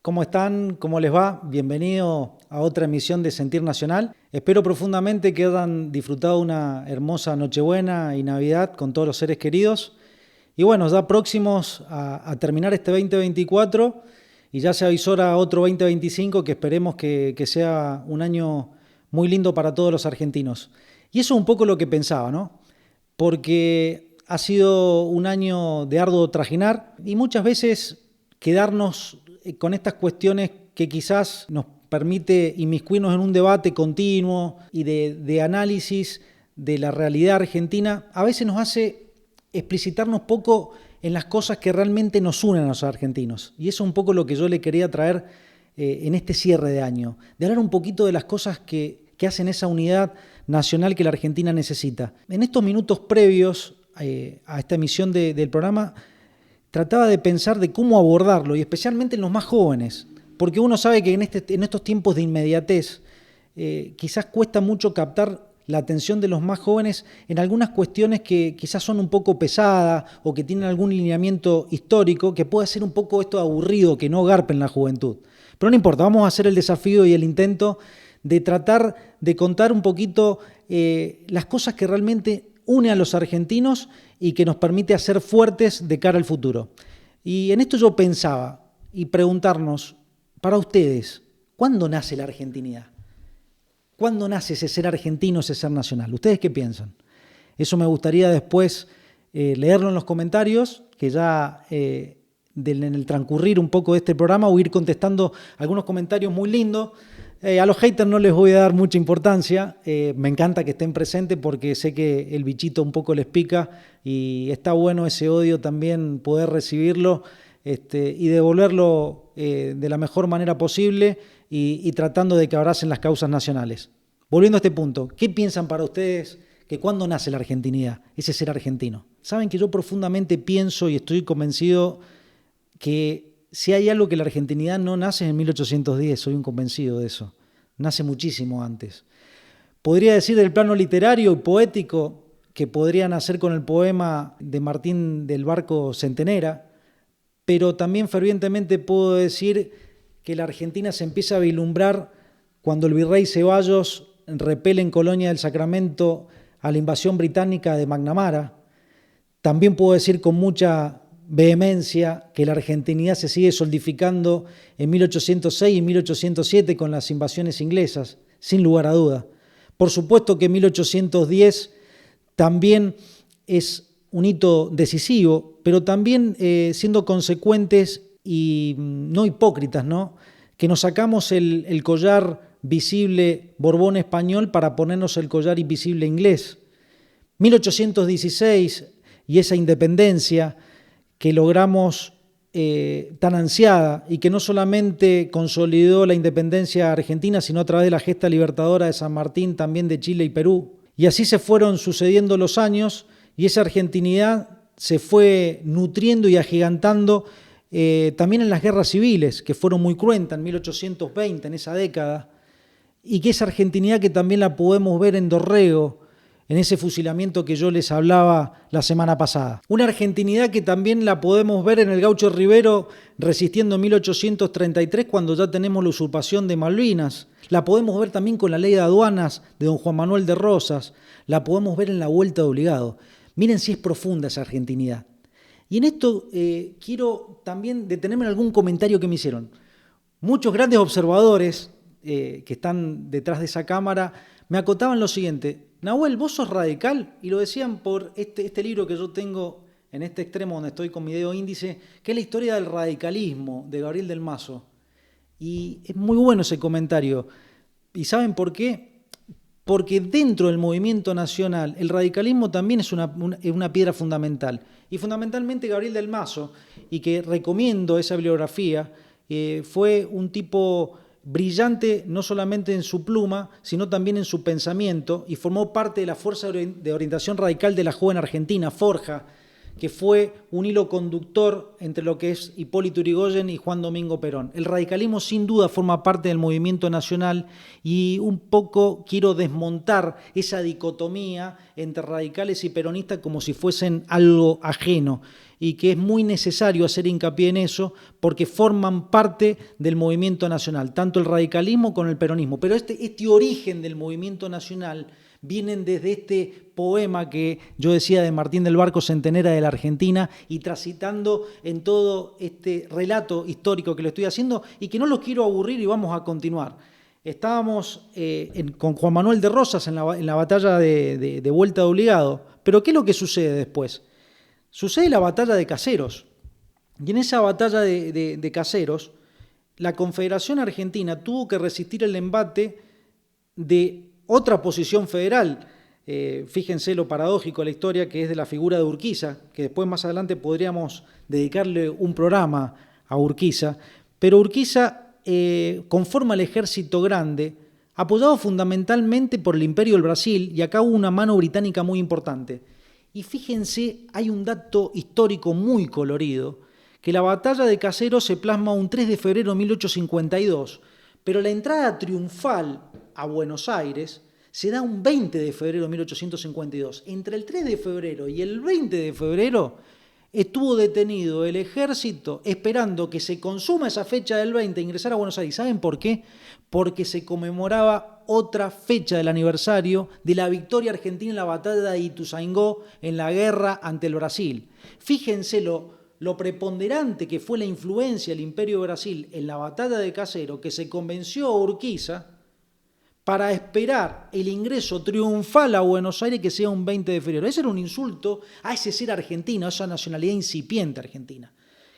¿Cómo están? ¿Cómo les va? Bienvenido a otra emisión de Sentir Nacional. Espero profundamente que hayan disfrutado una hermosa Nochebuena y Navidad con todos los seres queridos. Y bueno, ya próximos a terminar este 2024 y ya se avisora otro 2025 que esperemos que sea un año muy lindo para todos los argentinos. Y eso es un poco lo que pensaba, ¿no? Porque ha sido un año de arduo trajinar y muchas veces quedarnos con estas cuestiones que quizás nos permite inmiscuirnos en un debate continuo y de análisis de la realidad argentina, a veces nos hace explicitarnos poco en las cosas que realmente nos unen a los argentinos. Y eso es un poco lo que yo le quería traer en este cierre de año, de hablar un poquito de las cosas que hacen esa unidad nacional que la Argentina necesita. En estos minutos previos a esta emisión del programa, trataba de pensar de cómo abordarlo, y especialmente en los más jóvenes, porque uno sabe que en estos tiempos de inmediatez quizás cuesta mucho captar la atención de los más jóvenes en algunas cuestiones que quizás son un poco pesadas o que tienen algún lineamiento histórico que puede ser un poco esto aburrido, que no garpe en la juventud. Pero no importa, vamos a hacer el desafío y el intento de tratar de contar un poquito las cosas que realmente une a los argentinos y que nos permite ser fuertes de cara al futuro. Y en esto yo pensaba y preguntarnos, para ustedes, ¿cuándo nace la argentinidad? ¿Cuándo nace ese ser argentino, ese ser nacional? ¿Ustedes qué piensan? Eso me gustaría después leerlo en los comentarios, que ya en el transcurrir un poco de este programa voy a ir contestando algunos comentarios muy lindos. A los haters no les voy a dar mucha importancia, me encanta que estén presentes porque sé que el bichito un poco les pica y está bueno ese odio también poder recibirlo y devolverlo de la mejor manera posible y tratando de que abracen las causas nacionales. Volviendo a este punto, ¿qué piensan para ustedes que cuándo nace la argentinidad, ese ser argentino? Saben que yo profundamente pienso y estoy convencido que si hay algo que la argentinidad no nace en 1810, soy un convencido de eso. Nace muchísimo antes. Podría decir del plano literario y poético que podría nacer con el poema de Martín del Barco Centenera, pero también fervientemente puedo decir que la Argentina se empieza a vislumbrar cuando el virrey Ceballos repele en Colonia del Sacramento a la invasión británica de McNamara. También puedo decir con mucha vehemencia que la argentinidad se sigue solidificando en 1806 y 1807 con las invasiones inglesas, sin lugar a duda. Por supuesto que 1810 también es un hito decisivo, pero también siendo consecuentes y no hipócritas, ¿no? Que nos sacamos el collar visible Borbón español para ponernos el collar invisible inglés. 1816 y esa independencia que logramos tan ansiada y que no solamente consolidó la independencia argentina, sino a través de la gesta libertadora de San Martín, también de Chile y Perú. Y así se fueron sucediendo los años y esa argentinidad se fue nutriendo y agigantando también en las guerras civiles, que fueron muy cruentas en 1820, en esa década, y que esa argentinidad que también la podemos ver en Dorrego, en ese fusilamiento que yo les hablaba la semana pasada. Una argentinidad que también la podemos ver en el Gaucho Rivero resistiendo en 1833 cuando ya tenemos la usurpación de Malvinas. La podemos ver también con la ley de aduanas de don Juan Manuel de Rosas. La podemos ver en la Vuelta de Obligado. Miren si es profunda esa argentinidad. Y en esto quiero también detenerme en algún comentario que me hicieron. Muchos grandes observadores que están detrás de esa cámara me acotaban lo siguiente: Nahuel, vos sos radical, y lo decían por este libro que yo tengo en este extremo donde estoy con mi dedo índice, que es la historia del radicalismo de Gabriel del Mazo. Y es muy bueno ese comentario. ¿Y saben por qué? Porque dentro del movimiento nacional el radicalismo también es una piedra fundamental. Y fundamentalmente Gabriel del Mazo, y que recomiendo esa bibliografía, fue un tipo brillante no solamente en su pluma, sino también en su pensamiento, y formó parte de la Fuerza de Orientación Radical de la Joven Argentina, Forja, que fue un hilo conductor entre lo que es Hipólito Yrigoyen y Juan Domingo Perón. El radicalismo sin duda forma parte del movimiento nacional y un poco quiero desmontar esa dicotomía entre radicales y peronistas como si fuesen algo ajeno, y que es muy necesario hacer hincapié en eso porque forman parte del movimiento nacional, tanto el radicalismo como el peronismo. Pero este origen del movimiento nacional vienen desde este poema que yo decía de Martín del Barco, Centenera de la Argentina, y transitando en todo este relato histórico que lo estoy haciendo y que no los quiero aburrir y vamos a continuar. Estábamos con Juan Manuel de Rosas en la batalla de Vuelta de Obligado, pero ¿qué es lo que sucede después? Sucede la batalla de Caseros, y en esa batalla de Caseros, la Confederación Argentina tuvo que resistir el embate de otra posición federal. Fíjense lo paradójico de la historia, que es de la figura de Urquiza, que después más adelante podríamos dedicarle un programa a Urquiza, pero Urquiza conforma el Ejército Grande, apoyado fundamentalmente por el Imperio del Brasil, y acá hubo una mano británica muy importante. Y fíjense, hay un dato histórico muy colorido, que la batalla de Caseros se plasma un 3 de febrero de 1852, pero la entrada triunfal a Buenos Aires se da un 20 de febrero de 1852. Entre el 3 de febrero y el 20 de febrero estuvo detenido el ejército esperando que se consuma esa fecha del 20 e ingresar a Buenos Aires. ¿Saben por qué? Porque se conmemoraba otra fecha del aniversario de la victoria argentina en la batalla de Ituzaingó en la guerra ante el Brasil. Fíjense lo preponderante que fue la influencia del Imperio de Brasil en la batalla de Caseros, que se convenció a Urquiza para esperar el ingreso triunfal a Buenos Aires que sea un 20 de febrero. Ese era un insulto a ese ser argentino, a esa nacionalidad incipiente argentina.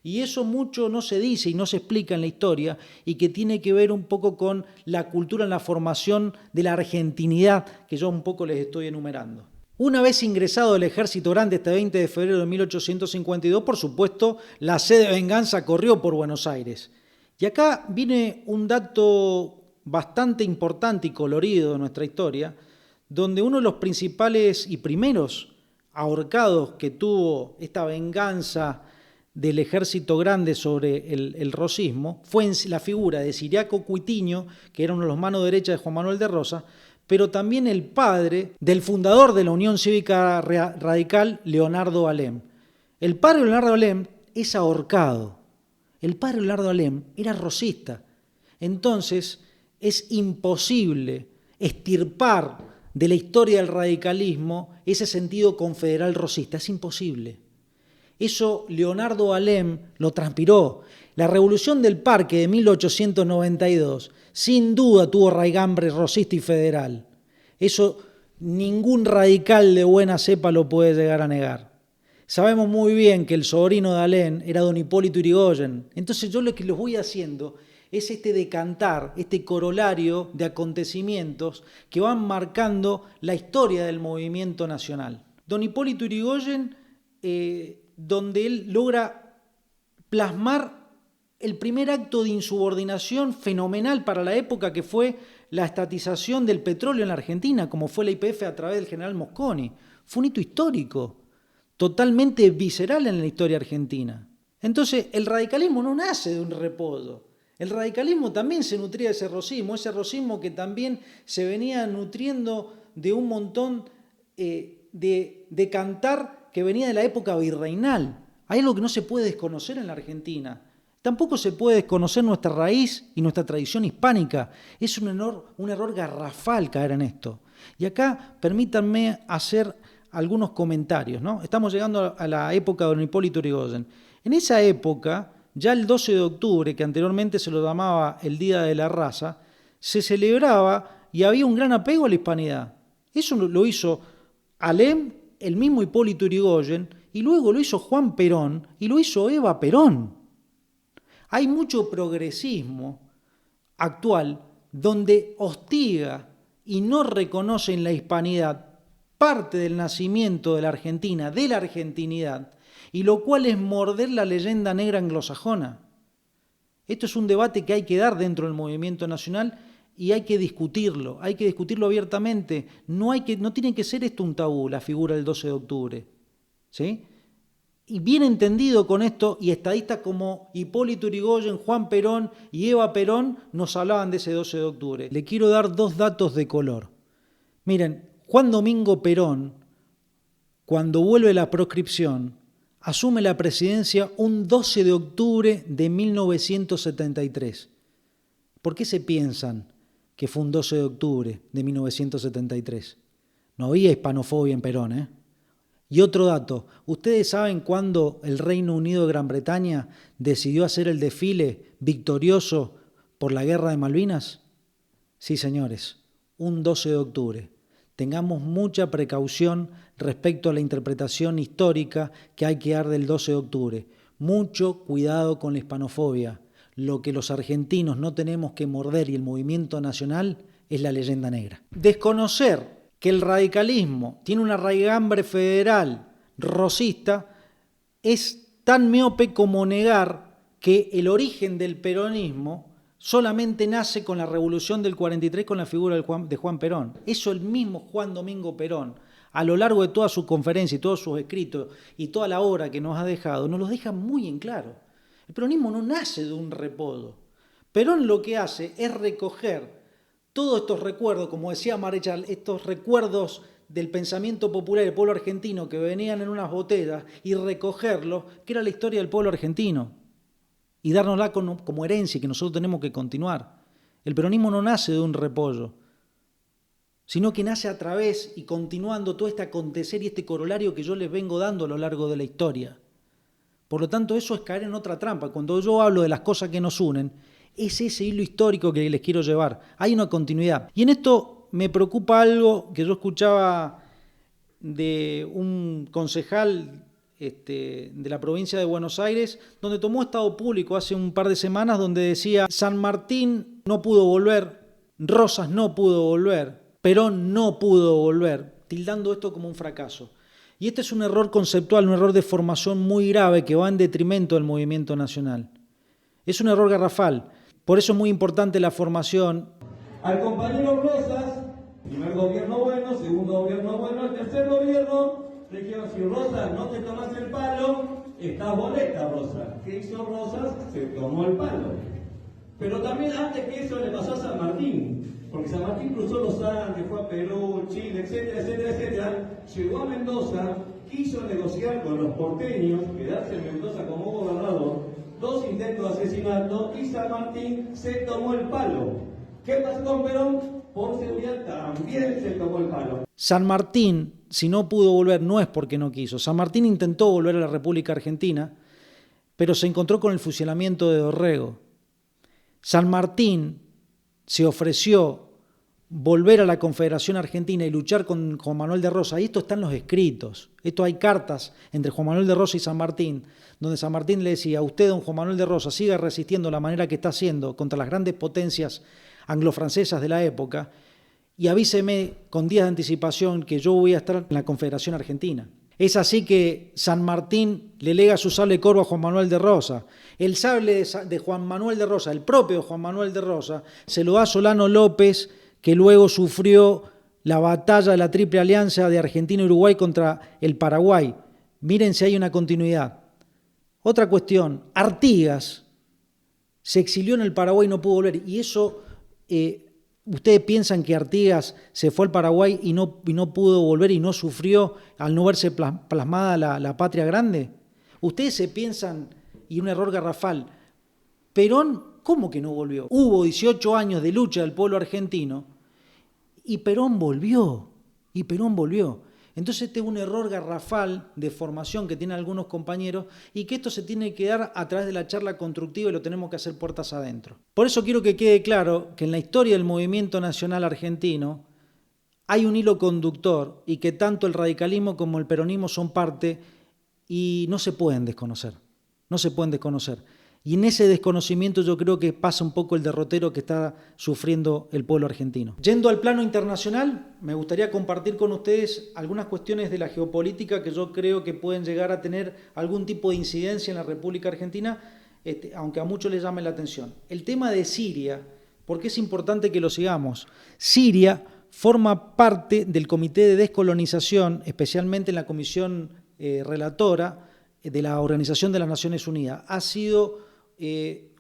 Y eso mucho no se dice y no se explica en la historia, y que tiene que ver un poco con la cultura en la formación de la argentinidad, que yo un poco les estoy enumerando. Una vez ingresado el Ejército Grande este 20 de febrero de 1852, por supuesto, la sed de venganza corrió por Buenos Aires. Y acá viene un dato bastante importante y colorido de nuestra historia, donde uno de los principales y primeros ahorcados que tuvo esta venganza del Ejército Grande sobre el rosismo fue en la figura de Ciriaco Cuitiño, que era uno de los manos derechas de Juan Manuel de Rosas, pero también el padre del fundador de la Unión Cívica Radical, Leonardo Alem. El padre de Leonardo Alem es ahorcado. El padre de Leonardo Alem era rosista. Entonces, es imposible extirpar de la historia del radicalismo ese sentido confederal rosista. Es imposible. Eso Leonardo Alem lo transpiró. La Revolución del Parque de 1892 sin duda tuvo raigambre rosista y federal. Eso ningún radical de buena cepa lo puede llegar a negar. Sabemos muy bien que el sobrino de Alem era don Hipólito Yrigoyen. Entonces yo lo que les voy haciendo es este decantar, este corolario de acontecimientos que van marcando la historia del movimiento nacional. Don Hipólito Yrigoyen, donde él logra plasmar el primer acto de insubordinación fenomenal para la época, que fue la estatización del petróleo en la Argentina, como fue la YPF a través del general Mosconi. Fue un hito histórico, totalmente visceral en la historia argentina. Entonces, el radicalismo no nace de un repollo. El radicalismo también se nutría de ese rosismo que también se venía nutriendo de un montón de cantar que venía de la época virreinal. Hay algo que no se puede desconocer en la Argentina. Tampoco se puede desconocer nuestra raíz y nuestra tradición hispánica. Es un error garrafal caer en esto. Y acá permítanme hacer algunos comentarios, ¿no? Estamos llegando a la época de don Hipólito Yrigoyen. En esa época, ya el 12 de octubre, que anteriormente se lo llamaba el Día de la Raza, se celebraba y había un gran apego a la hispanidad. Eso lo hizo Alem, el mismo Hipólito Yrigoyen, y luego lo hizo Juan Perón y lo hizo Eva Perón. Hay mucho progresismo actual donde hostiga y no reconoce en la hispanidad parte del nacimiento de la Argentina, de la argentinidad, y lo cual es morder la leyenda negra anglosajona. Esto es un debate que hay que dar dentro del movimiento nacional y hay que discutirlo abiertamente. No tiene que ser esto un tabú, la figura del 12 de octubre, ¿sí? Y bien entendido con esto, y estadistas como Hipólito Yrigoyen, Juan Perón y Eva Perón nos hablaban de ese 12 de octubre. Le quiero dar 2 datos de color. Miren, Juan Domingo Perón, cuando vuelve la proscripción, asume la presidencia un 12 de octubre de 1973. ¿Por qué se piensan que fue un 12 de octubre de 1973? No había hispanofobia en Perón, ¿eh? Y otro dato, ¿ustedes saben cuándo el Reino Unido de Gran Bretaña decidió hacer el desfile victorioso por la Guerra de Malvinas? Sí, señores, un 12 de octubre. Tengamos mucha precaución respecto a la interpretación histórica que hay que dar del 12 de octubre. Mucho cuidado con la hispanofobia. Lo que los argentinos no tenemos que morder y el movimiento nacional es la leyenda negra. Desconocer que el radicalismo tiene una raigambre federal rosista es tan miope como negar que el origen del peronismo solamente nace con la revolución del 43 con la figura de Juan Perón. Eso el mismo Juan Domingo Perón, a lo largo de toda su conferencia y todos sus escritos y toda la obra que nos ha dejado, nos los deja muy en claro. El peronismo no nace de un repodo. Perón lo que hace es recoger todos estos recuerdos, como decía Marechal, estos recuerdos del pensamiento popular del pueblo argentino que venían en unas botellas y recogerlos, que era la historia del pueblo argentino, y dárnosla como herencia que nosotros tenemos que continuar. El peronismo no nace de un repollo, sino que nace a través y continuando todo este acontecer y este corolario que yo les vengo dando a lo largo de la historia. Por lo tanto, eso es caer en otra trampa. Cuando yo hablo de las cosas que nos unen, es ese hilo histórico que les quiero llevar. Hay una continuidad. Y en esto me preocupa algo que yo escuchaba de un concejal de la provincia de Buenos Aires, donde tomó estado público hace un par de semanas, donde decía: San Martín no pudo volver, Rosas no pudo volver, Perón no pudo volver, tildando esto como un fracaso. Y este es un error conceptual, un error de formación muy grave que va en detrimento del movimiento nacional. Es un error garrafal. Por eso es muy importante la formación. Al compañero Rosas, primer gobierno bueno, segundo gobierno bueno, el tercer gobierno, le dijeron: si Rosas no te tomas el palo, estás boleta, Rosas. ¿Qué hizo Rosas? Se tomó el palo. Pero también antes que eso le pasó a San Martín, porque San Martín cruzó los Andes, fue a Perú, Chile, etcétera, etcétera, etcétera, llegó a Mendoza, quiso negociar con los porteños, quedarse en Mendoza como gobernador, 2 intentos de asesinato, y San Martín se tomó el palo. ¿Qué pasó con Perón? Por seguridad también se tomó el palo. San Martín, si no pudo volver, no es porque no quiso. San Martín intentó volver a la República Argentina, pero se encontró con el fusilamiento de Dorrego. San Martín se ofreció volver a la Confederación Argentina y luchar con Juan Manuel de Rosas, y esto está en los escritos, esto hay cartas entre Juan Manuel de Rosas y San Martín, donde San Martín le decía: usted, don Juan Manuel de Rosas, siga resistiendo de la manera que está haciendo contra las grandes potencias anglofrancesas de la época, y avíseme con días de anticipación que yo voy a estar en la Confederación Argentina. Es así que San Martín le lega su sable corvo a Juan Manuel de Rosas. El sable de Juan Manuel de Rosas, el propio Juan Manuel de Rosas, se lo da a Solano López, que luego sufrió la batalla de la Triple Alianza de Argentina y Uruguay contra el Paraguay. Miren si hay una continuidad. Otra cuestión, Artigas se exilió en el Paraguay y no pudo volver. Y eso, ¿ustedes piensan que Artigas se fue al Paraguay y no pudo volver y no sufrió al no verse plasmada la patria grande? ¿Ustedes se piensan, y un error garrafal, Perón, ¿cómo que no volvió? Hubo 18 años de lucha del pueblo argentino y Perón volvió. Entonces este es un error garrafal de formación que tienen algunos compañeros y que esto se tiene que dar a través de la charla constructiva y lo tenemos que hacer puertas adentro. Por eso quiero que quede claro que en la historia del movimiento nacional argentino hay un hilo conductor y que tanto el radicalismo como el peronismo son parte y no se pueden desconocer. Y en ese desconocimiento yo creo que pasa un poco el derrotero que está sufriendo el pueblo argentino. Yendo al plano internacional, me gustaría compartir con ustedes algunas cuestiones de la geopolítica que yo creo que pueden llegar a tener algún tipo de incidencia en la República Argentina, aunque a muchos les llame la atención. El tema de Siria, porque es importante que lo sigamos. Siria forma parte del Comité de Descolonización, especialmente en la comisión relatora, de la Organización de las Naciones Unidas. Ha sido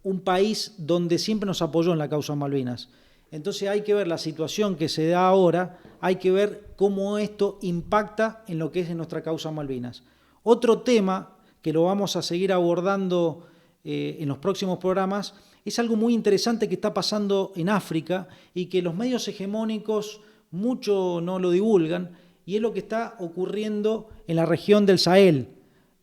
un país donde siempre nos apoyó en la causa Malvinas. Entonces hay que ver la situación que se da ahora, hay que ver cómo esto impacta en lo que es en nuestra causa Malvinas. Otro tema que lo vamos a seguir abordando en los próximos programas es algo muy interesante que está pasando en África y que los medios hegemónicos mucho no lo divulgan, y es lo que está ocurriendo en la región del Sahel,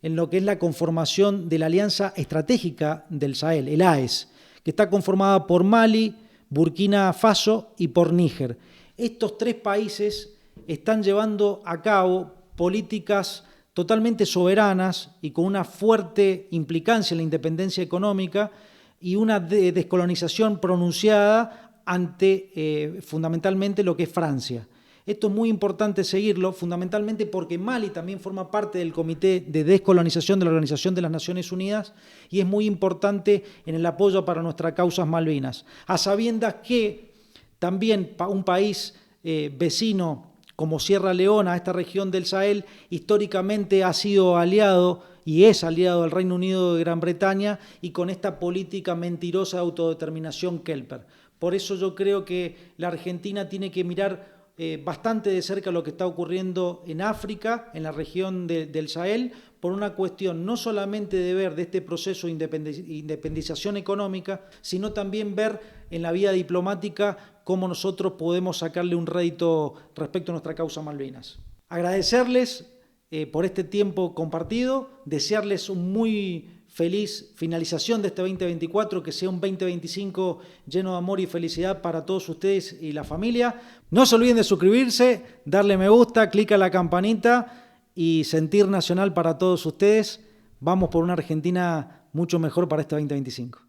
en lo que es la conformación de la Alianza Estratégica del Sahel, el AES, que está conformada por Mali, Burkina Faso y por Níger. Estos tres países están llevando a cabo políticas totalmente soberanas y con una fuerte implicancia en la independencia económica y una descolonización pronunciada ante fundamentalmente lo que es Francia. Esto es muy importante seguirlo, fundamentalmente porque Mali también forma parte del Comité de Descolonización de la Organización de las Naciones Unidas y es muy importante en el apoyo para nuestras causas Malvinas. A sabiendas que también un país vecino como Sierra Leona, a esta región del Sahel, históricamente ha sido aliado y es aliado del Reino Unido de Gran Bretaña y con esta política mentirosa de autodeterminación Kelper. Por eso yo creo que la Argentina tiene que mirar bastante de cerca lo que está ocurriendo en África, en la región del Sahel, por una cuestión no solamente de ver de este proceso de independización económica, sino también ver en la vía diplomática cómo nosotros podemos sacarle un rédito respecto a nuestra causa Malvinas. Agradecerles por este tiempo compartido, desearles un muy feliz finalización de este 2024, que sea un 2025 lleno de amor y felicidad para todos ustedes y la familia. No se olviden de suscribirse, darle me gusta, clic a la campanita y sentir nacional para todos ustedes. Vamos por una Argentina mucho mejor para este 2025.